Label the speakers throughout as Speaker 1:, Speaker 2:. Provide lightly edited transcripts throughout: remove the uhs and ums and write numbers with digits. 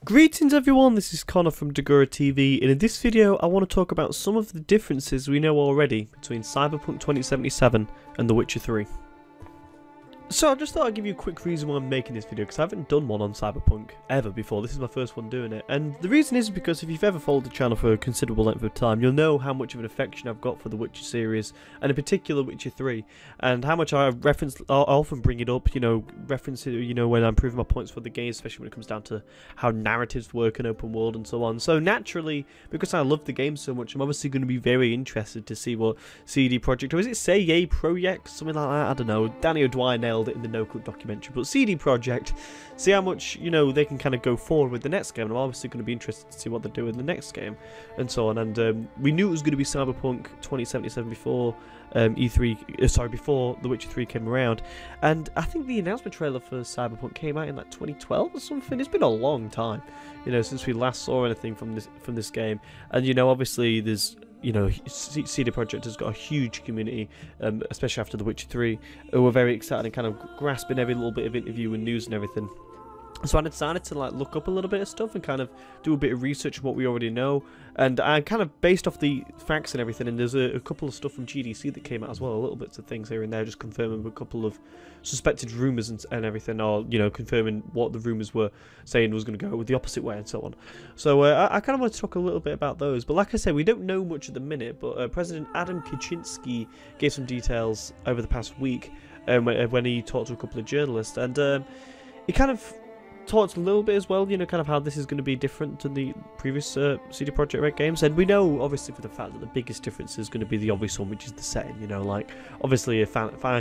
Speaker 1: Greetings everyone, this is Connor from Dagura TV, and in this video I want to talk about some of the differences we know already between Cyberpunk 2077 and The Witcher 3. So I just thought I'd give you a quick reason why I'm making this video, because I haven't done one on Cyberpunk ever before. This is my first one doing it, and the reason is because if you've ever followed the channel for a considerable length of time, you'll know how much of an affection I've got for the Witcher series, and in particular Witcher 3, and how much I often bring it up, reference it, when I'm proving my points for the game, especially when it comes down to how narratives work in open world and so on. So naturally, because I love the game so much, I'm obviously going to be very interested to see what CD Projekt, or is it Say Projekt, something like that, I don't know, Danny O'Dwyer nailed it in the No Clip documentary, but CD Projekt, see how much they can kind of go forward with the next game, and I'm obviously going to be interested to see what they do in the next game and so on. And we knew it was going to be Cyberpunk 2077 before before The Witcher 3 came around, and I think the announcement trailer for Cyberpunk came out in like 2012 or something. It's been a long time, since we last saw anything from this game, and obviously there's CD Projekt has got a huge community, especially after The Witcher 3, who are very excited and kind of grasping every little bit of interview and news and everything. So I decided to look up a little bit of stuff and kind of do a bit of research on what we already know, and I kind of based off the facts and everything, and there's a couple of stuff from GDC that came out as well, a little bits of things here and there, just confirming a couple of suspected rumours and everything, or confirming what the rumours were saying was going to go with the opposite way and so on. So I kind of want to talk a little bit about those, but like I said, we don't know much at the minute, but President Adam Kaczynski gave some details over the past week when he talked to a couple of journalists, and he kind of talked a little bit as well, kind of how this is going to be different to the previous CD Projekt Red games. And we know, obviously, for the fact that the biggest difference is going to be the obvious one, which is the setting, obviously a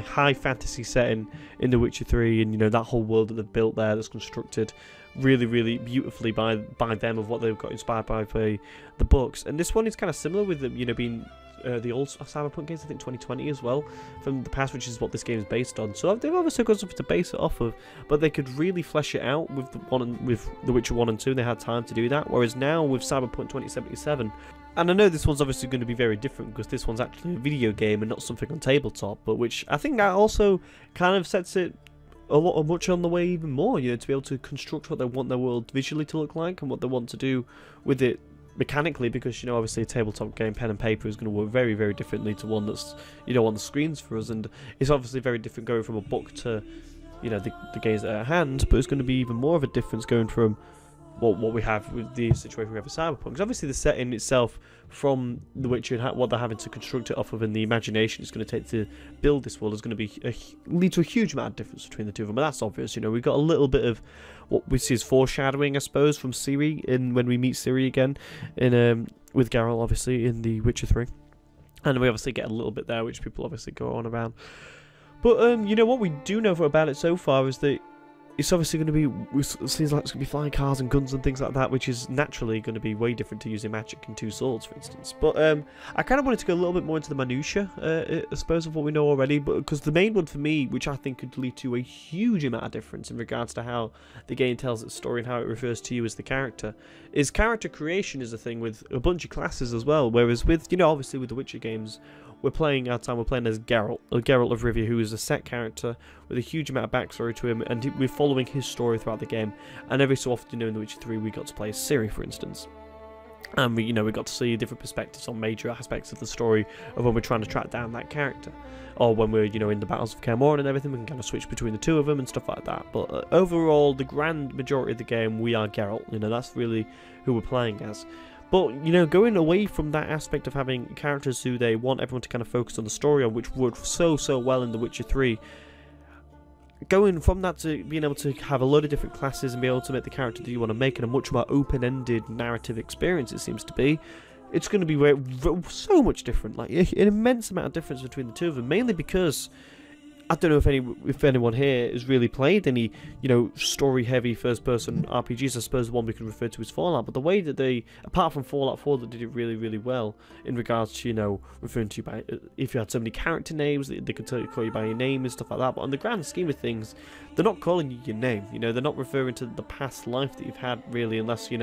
Speaker 1: high fantasy setting in The Witcher 3, and, that whole world that they've built there that's constructed really, really beautifully by them, of what they've got inspired by the books. And this one is kind of similar with them, being the old Cyberpunk games, I think 2020 as well, from the past, which is what this game is based on. So they've obviously got something to base it off of, but they could really flesh it out with The Witcher 1 and 2, and they had time to do that. Whereas now with Cyberpunk 2077, and I know this one's obviously going to be very different because this one's actually a video game and not something on tabletop, but which I think that also kind of sets it much on the way even more, to be able to construct what they want their world visually to look like and what they want to do with it mechanically, because obviously a tabletop game, pen and paper, is going to work very, very differently to one that's on the screens for us, and it's obviously very different going from a book to the games that are at hand, but it's going to be even more of a difference going from what we have with the situation we have with Cyberpunk. Because obviously the setting itself from The Witcher and what they're having to construct it off of, and the imagination it's going to take to build this world is going to lead to a huge amount of difference between the two of them. But that's obvious. We've got a little bit of what we see as foreshadowing, I suppose, from Ciri when we meet Ciri again with Geralt, obviously, in The Witcher 3. And we obviously get a little bit there, which people obviously go on around. But what we do know about it so far is that it's obviously going to be, it seems like it's going to be flying cars and guns and things like that, which is naturally going to be way different to using magic and two swords, for instance. But I kind of wanted to go a little bit more into the minutiae, I suppose, of what we know already, but because the main one for me, which I think could lead to a huge amount of difference in regards to how the game tells its story and how it refers to you as the character, is character creation is a thing with a bunch of classes as well. Whereas with, obviously with the Witcher games, we're playing as Geralt of Rivia, who is a set character with a huge amount of backstory to him, and we're following his story throughout the game. And every so often, in The Witcher 3, we got to play as Ciri, for instance. And we got to see different perspectives on major aspects of the story of when we're trying to track down that character, or when we're in the battles of Kaer Morhen and everything. We can kind of switch between the two of them and stuff like that. But overall, the grand majority of the game, we are Geralt. That's really who we're playing as. But, going away from that aspect of having characters who they want everyone to kind of focus on the story on, which worked so well in The Witcher 3, going from that to being able to have a load of different classes and be able to make the character that you want to make in a much more open-ended narrative experience, it seems to be, it's going to be so much different, like an immense amount of difference between the two of them, mainly because I don't know if anyone here has really played any, story-heavy first-person RPGs. I suppose the one we can refer to as Fallout. But the way that they, apart from Fallout 4, that did it really, really well in regards to, referring to you by, if you had so many character names, they could call you by your name and stuff like that. But on the grand scheme of things, they're not calling you your name. They're not referring to the past life that you've had, really, unless, you've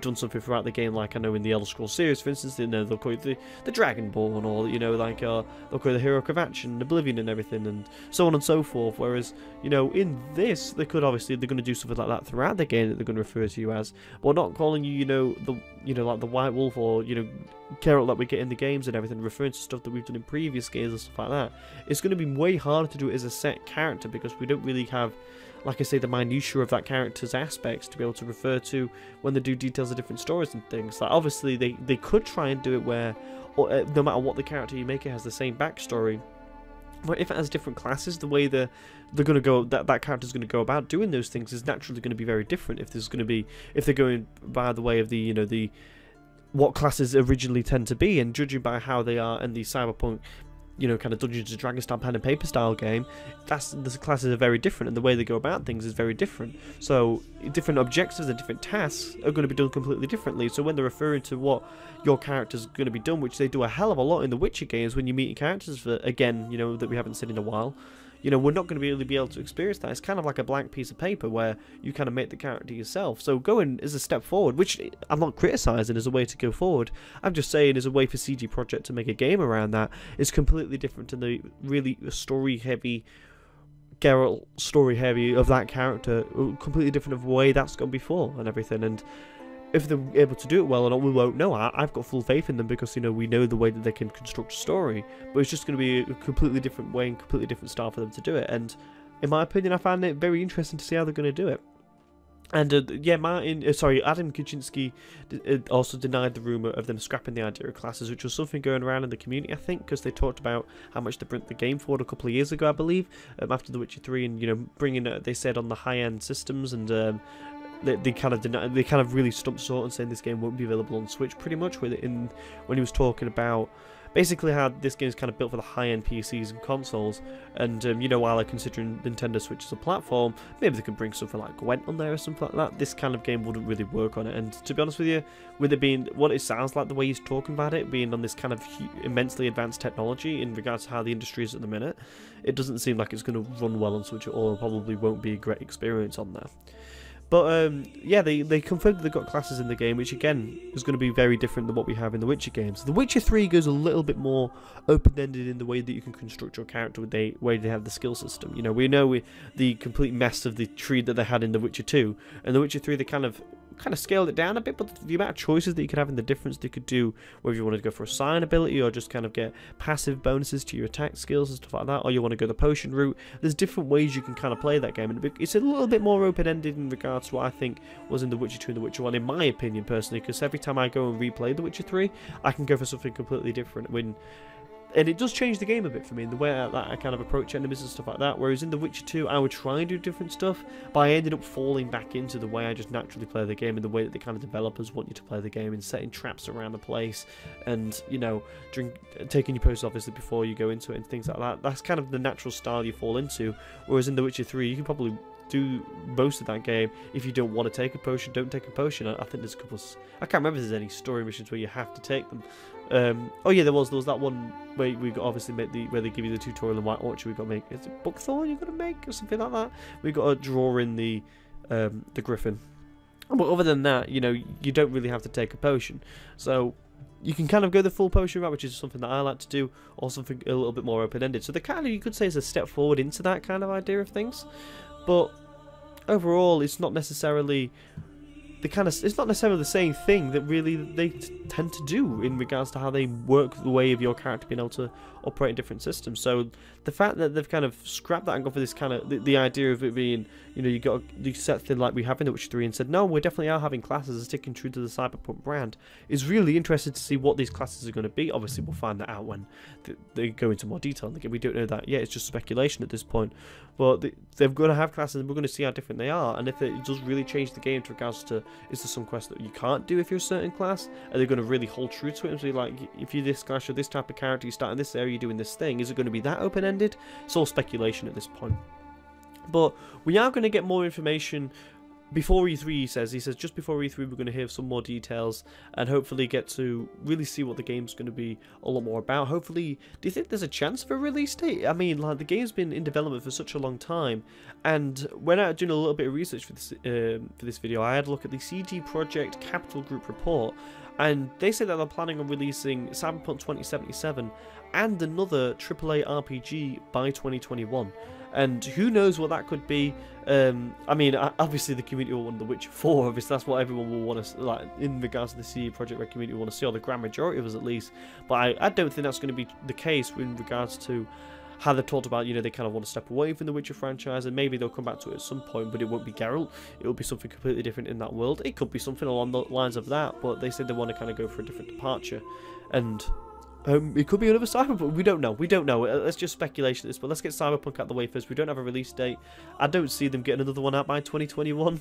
Speaker 1: done something throughout the game, like I know in the Elder Scrolls series, for instance, they'll call you the Dragonborn, or, they'll call you the Heroic of Action, Oblivion and everything, and so on and so forth. Whereas, you know, in this, they're going to do something like that throughout the game that they're going to refer to you as, but not calling you, you know, like the White Wolf, or, you know, Geralt that we get in the games and everything, referring to stuff that we've done in previous games and stuff like that. It's going to be way harder to do it as a set character, because we don't really have, like I say, the minutiae of that character's aspects to be able to refer to when they do details of different stories and things. Like, obviously, they could try and do it where, no matter what the character you make, it has the same backstory. But if it has different classes, the way they're going to go, that character's going to go about doing those things is naturally going to be very different. If they're going by the way of the, you know, what classes originally tend to be, and judging by how they are in the Cyberpunk, you know, kind of Dungeons and Dragons style pen and paper style game, the classes are very different, and the way they go about things is very different. So different objectives and different tasks are going to be done completely differently. So when they're referring to what your character's going to be done, which they do a hell of a lot in the Witcher games, when you meet characters for, again, you know, that we haven't seen in a while, you know, we're not going to really be able to experience that. It's kind of like a blank piece of paper where you kind of make the character yourself. So going is a step forward, which I'm not criticising as a way to go forward. I'm just saying as a way for CD Projekt to make a game around that is completely different to the really story-heavy, Geralt story-heavy of that character. Completely different of the way that's gone before and everything. And if they're able to do it well or not, we won't know. I've got full faith in them, because, you know, we know the way that they can construct a story, but it's just going to be a completely different way and completely different style for them to do it. And in my opinion, I find it very interesting to see how they're going to do it. And yeah, Adam Kuczynski also denied the rumour of them scrapping the idea of classes, which was something going around in the community, I think, because they talked about how much they brought the game forward a couple of years ago, I believe, after The Witcher 3, and, you know, bringing they said on the high-end systems, and they kind of really stumped short and saying this game won't be available on Switch, pretty much, when he was talking about basically how this game is kind of built for the high-end PCs and consoles. And you know, while they're considering Nintendo Switch as a platform, maybe they could bring something like Gwent on there or something like that. This kind of game wouldn't really work on it. And to be honest with you, with it being what it sounds like, the way he's talking about it, being on this kind of immensely advanced technology in regards to how the industry is at the minute, it doesn't seem like it's going to run well on Switch at all, and probably won't be a great experience on there. But yeah, they confirmed that they've got classes in the game, which again is going to be very different than what we have in the Witcher games. The Witcher 3 goes a little bit more open-ended in the way that you can construct your character with the way they have the skill system. You know, we know the complete mess of the tree that they had in the Witcher 2, and the Witcher 3 they kind of scaled it down a bit, but the amount of choices that you could have and the difference they could do, whether you wanted to go for a sign ability or just kind of get passive bonuses to your attack skills and stuff like that, or you want to go the potion route, there's different ways you can kind of play that game, and it's a little bit more open-ended in regards to what I think was in The Witcher 2 and The Witcher 1, in my opinion personally, because every time I go and replay The Witcher 3, I can go for something completely different. And it does change the game a bit for me in the way that I kind of approach enemies and stuff like that. Whereas in The Witcher 2, I would try and do different stuff, but I ended up falling back into the way I just naturally play the game, and the way that the kind of developers want you to play the game, and setting traps around the place, and, you know, taking your posts obviously before you go into it and things like that. That's kind of the natural style you fall into. Whereas in The Witcher 3, you can probably do most of that game. If you don't want to take a potion, don't take a potion. I think there's a couple I can't remember if there's any story missions where you have to take them. Oh yeah, there was that one where we got obviously make where they give you the tutorial in White Orchard. We got to make, is it Buckthorn you got to make or something like that? We got to draw in the griffin. But other than that, you know, you don't really have to take a potion. So you can kind of go the full potion route, which is something that I like to do, or something a little bit more open-ended. So the kind of, you could say, is a step forward into that kind of idea of things. But overall, it's not necessarily it's not necessarily the same thing that really they tend to do in regards to how they work the way of your character being able to operate in different systems. So the fact that they've kind of scrapped that and gone for this kind of the idea of it being, you know, you got the set thing like we have in The Witcher 3 and said, no, we definitely are having classes and sticking true to the Cyberpunk brand, is really interested to see what these classes are going to be. Obviously, we'll find that out when they go into more detail in the game. We don't know that yet. It's just speculation at this point. But they're going to have classes, and we're going to see how different they are. And if it does really change the game to regards to, is there some quest that you can't do if you're a certain class? Are they going to really hold true to it and say, like, if you're this class or this type of character, you start in this area, you're doing this thing? Is it going to be that open-ended? It's all speculation at this point. But we are going to get more information before E3, he says just before E3 we're going to hear some more details and hopefully get to really see what the game's going to be a lot more about. Hopefully, do you think there's a chance for a release date? I mean, like, the game's been in development for such a long time, and when I was doing a little bit of research for this video, I had a look at the CD Projekt Capital Group report, and they say that they're planning on releasing Cyberpunk 2077 and another AAA RPG by 2021. And who knows what that could be. I mean, obviously the community will want The Witcher 4, obviously that's what everyone will want to, like, in regards to the CD Projekt Red community, will want to see, or the grand majority of us at least. But I don't think that's going to be the case in regards to how they've talked about, you know, they kind of want to step away from the Witcher franchise, and maybe they'll come back to it at some point, but it won't be Geralt. It will be something completely different in that world. It could be something along the lines of that, but they said they want to kind of go for a different departure. And it could be another Cyberpunk. We don't know. We don't know. Let's just speculation this, but let's get Cyberpunk out the way first. We don't have a release date. I don't see them getting another one out by 2021.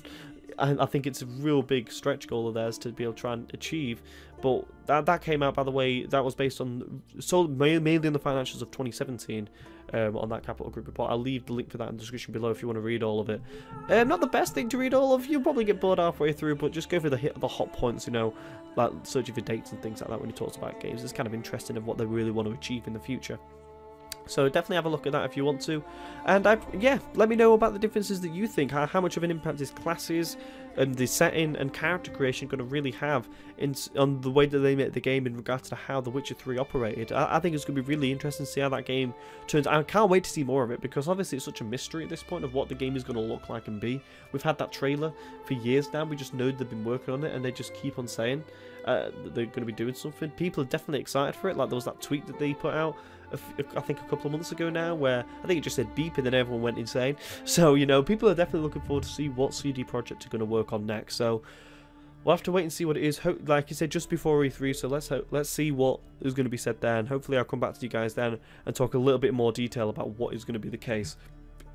Speaker 1: I think it's a real big stretch goal of theirs to be able to try and achieve. But that came out, by the way, that was based on mainly on the financials of 2017 on that Capital Group report. I'll leave the link for that in the description below if you want to read all of it. Not the best thing to read all of. You'll probably get bored halfway through, but just go for the hot points, you know, like searching for dates and things like that when he talks about games. It's kind of interesting of what they really want to achieve in the future. So definitely have a look at that if you want to. And yeah, let me know about the differences that you think. How much of an impact is classes and the setting and character creation going to really have on the way that they make the game in regards to how The Witcher 3 operated. I think it's going to be really interesting to see how that game turns out. I can't wait to see more of it, because obviously it's such a mystery at this point of what the game is going to look like and be. We've had that trailer for years now. We just know they've been working on it, and they just keep on saying that they're going to be doing something. People are definitely excited for it. Like, there was that tweet that they put out I think a couple of months ago now, where I think it just said beep and then everyone went insane. So, you know, people are definitely looking forward to see what CD Projekt are going to work on next. So we'll have to wait and see what it is. Like I said, just before E3, so let's see what is going to be said then. Hopefully I'll come back to you guys then and talk a little bit more detail about what is going to be the case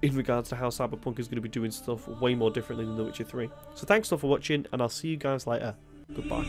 Speaker 1: in regards to how Cyberpunk is going to be doing stuff way more differently than The Witcher 3. So thanks all for watching, and I'll see you guys later. Goodbye.